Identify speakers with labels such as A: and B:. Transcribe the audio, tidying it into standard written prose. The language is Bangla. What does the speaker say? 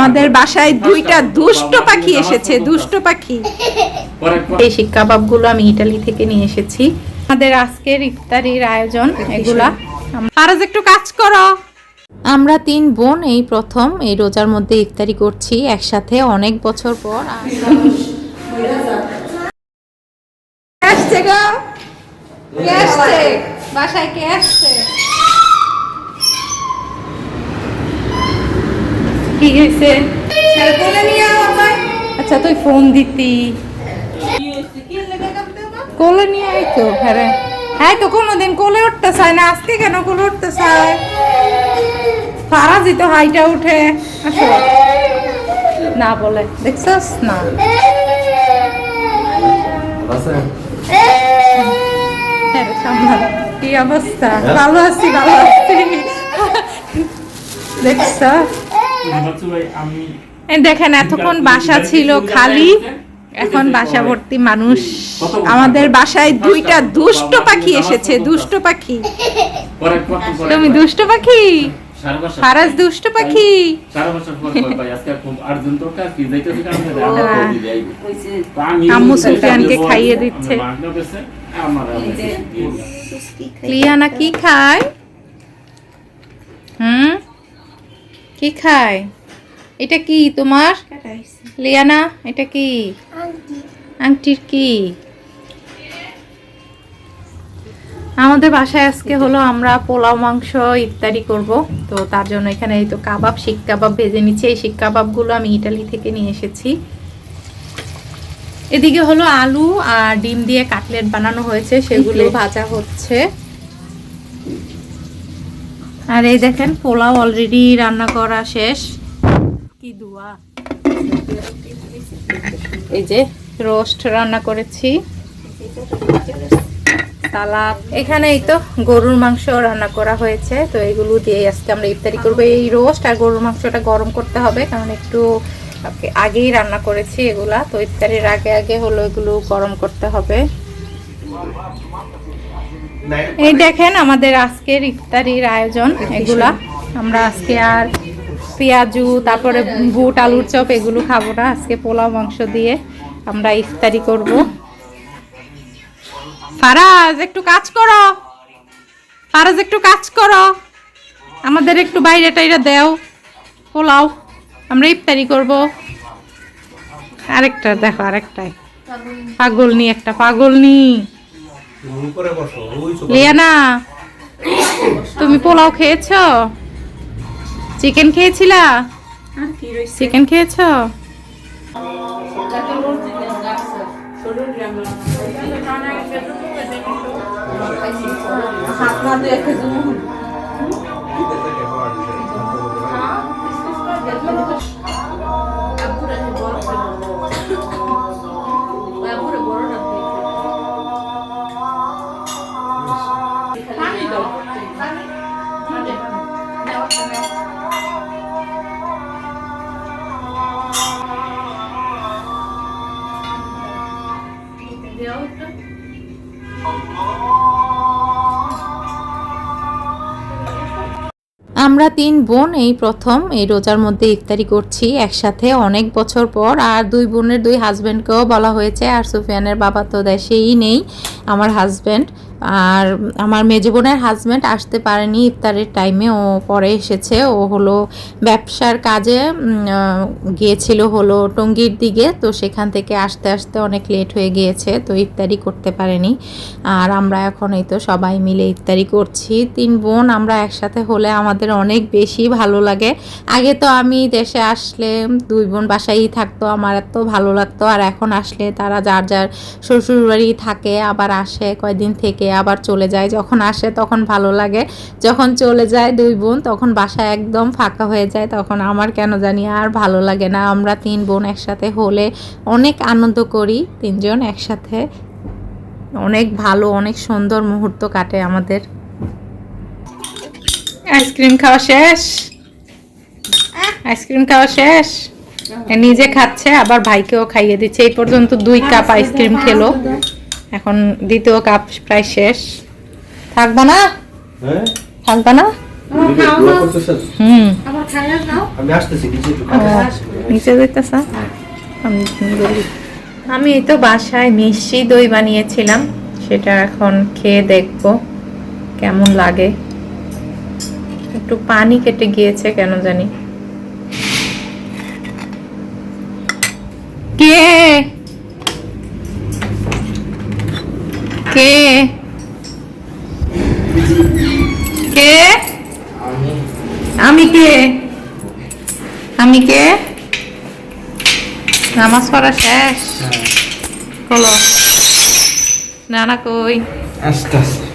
A: আমাদের বাসায় দুইটা দুষ্ট পাখি এসেছে, দুষ্ট পাখি। এই শিক কাবাবগুলো আমি ইতালি থেকে নিয়ে এসেছি। আমাদের আজকের ইফতারির আয়োজন এগুলা। ফারাজ একটু কাজ করো। আমরা 3 বোন এই প্রথম এই রোজার মধ্যে ইফতারি করছি একসাথে, অনেক বছর পর। আসছে গো, কে আসছে বাসায়, কে আসছে? কি হয়েছে? আচ্ছা তুই ফোন দিতি, কোলে নিয়ে আইতো। হ্যাঁ হ্যাঁ, তো কোনোদিন কোলে উঠতে চায় না, আজকে কেন কোলে উঠতে চায়? ফারাজি তো হাইটা উঠে। আসো না বলে, দেখছস না? কি অবস্থা? ভালো আছি, ভালো আছি। দেখছ, দেখেন এতক্ষণ বাসা ছিল খালি, এখন বাসা ভর্তি মানুষ। আমাদের বাসায় দুইটা দুষ্ট পাখি এসেছে, দুষ্ট পাখি। তুমি দুষ্ট পাখি? ফারাজ দুষ্ট পাখি। আম্মু সুফিয়ানকে খাইয়ে দিচ্ছে। লিয়ানা কি খায়? কি খায়? এটা কি তোমার লিয়ানা? এটা কি আংটির কি? আমাদের বাসায় আজকে হলো আমরা পোলাও মাংস ইফতারি করব, তো তার জন্য এখানে এই তো কাবাব, শিক কাবাব ভেজে নিচ্ছি। এই শিক কাবাবগুলো আমি ইতালি থেকে নিয়ে এসেছি। এদিকে হলো আলু আর ডিম দিয়ে কাটলেট বানানো হয়েছে, সেগুলো ভাজা হচ্ছে। আর এই দেখেন পোলাও অলরেডি রান্না করা শেষ। কি দুয়া, এই যে রোস্ট রান্না করেছি, সালাদ। এখানে এই তো গরুর মাংস রান্না করা হয়েছে, তো এগুলো দিয়ে আজকে আমরা ইফতারি করবো। এই রোস্ট আর গরুর মাংসটা গরম করতে হবে, কারণ একটু আগেই রান্না করেছি এগুলা, তো ইফতারির আগে আগে হলো এগুলো গরম করতে হবে। এই দেখেন আমাদের আজকের ইফতারির আয়োজন এগুলা। আমরা আজকে আর পেঁয়াজু, তারপরে বুট, আলুর চপ এগুলো খাবো না। আজকে পোলাও মাংস দিয়ে আমরা ইফতারি করব। ফারাজ একটু কাজ করো, ফারাজ একটু কাজ করো, আমাদের একটু বাইরে টাইরে দেও। পোলাও আমরা ইফতারি করব। আরেকটা দেখো, আরেকটাই পাগল নি, একটা পাগল নি। লিয়ানা তুমি পোলাও খেয়েছো? চিকেন খেয়েছিলা? চিকেন খেয়েছো? আমরা 3 বোন এই প্রথম এই রোজার মধ্যে ইফতারি করছি একসাথে, অনেক বছর পর। আর 2 বোনের 2 হাজব্যান্ডকেও বলা হয়েছে। আর সুফিয়ানের বাবা তো দেশেই নেই, আমার হাজব্যান্ড। আর আমার মেজো বোনের হাজব্যান্ড আসতে পারেনি ইফতারের টাইমে, ও পরে এসেছে। ও হলো ব্যবসার কাজে গিয়েছিল হলো টঙ্গীর দিকে, তো সেখান থেকে আসতে আসতে অনেক লেট হয়ে গিয়েছে, তো ইফতারি করতে পারেনি। আর আমরা এখন এই তো সবাই মিলে ইফতারি করছি। 3 বোন আমরা একসাথে হলে আমাদের অনেক বেশি ভালো লাগে। আগে তো আমি দেশে আসলে 2 বোন বাসায়ই থাকতো, আমার এত ভালো লাগতো। আর এখন আসলে তারা যার যার শ্বশুরবাড়ি থাকে, আবার আসে কয়েকদিন থেকে আবার চলে যায়। যখন আসে তখন ভালো লাগে, যখন চলে যায় 2 বোন তখন বাসা একদম ফাঁকা হয়ে যায়, তখন আমার কেন জানি আর ভালো লাগে না। আমরা 3 বোন একসাথে হলে অনেক আনন্দ করি, 3 জন একসাথে অনেক ভালো, অনেক সুন্দর মুহূর্ত কাটে আমাদের। আইসক্রিম খাওয়া শেষ, আইসক্রিম খাওয়া শেষ। নিজে খাচ্ছে, আবার ভাইকেও খাইয়ে দিচ্ছে। এই পর্যন্ত 2 কাপ আইসক্রিম খেলো, এখন দ্বিতীয় কাপ প্রায় শেষ। থাকবা না? থাকবা না?
B: দোয়া করতেছেন? আমি আসতেছি কিছু একটু
A: নিচে যাইতেছ? আমি এই তো বাসায় মিষ্টি দই বানিয়েছিলাম, সেটা এখন খেয়ে দেখবো কেমন লাগে। একটু পানি কেটে গিয়েছে কেন জানি। কে কে কে? আমি কে? আমি কে? নামাজ পড়া শেষ হলো? নানা কই?
B: আস্তে আস্তে